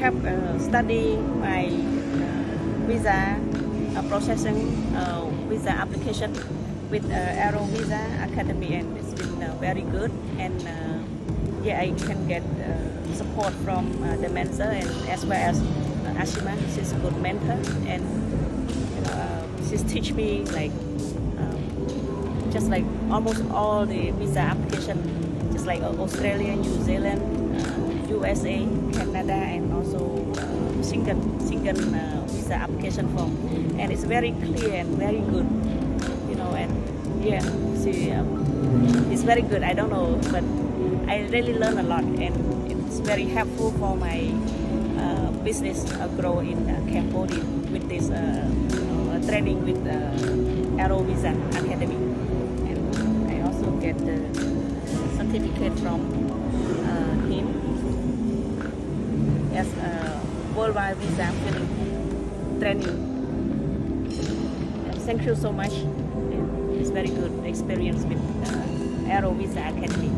have studied my visa processing visa application with Aero Visa Academy, and it's been very good. And yeah, I can get support from the mentor and as well as Ashima. She's a good mentor, and she's teach me like just like almost all the visa application, just like Australia, New Zealand, USA, Canada, and also single visa application form, and it's very clear and very good, and yeah, see, it's very good. I don't know, but I really learn a lot, and it's very helpful for my business grow in Cambodia with this training with Aero Visa Academy. And I also get the certificate from him as a worldwide visa filling training. Thank you so much. It's very good experience with Aero Visa Academy.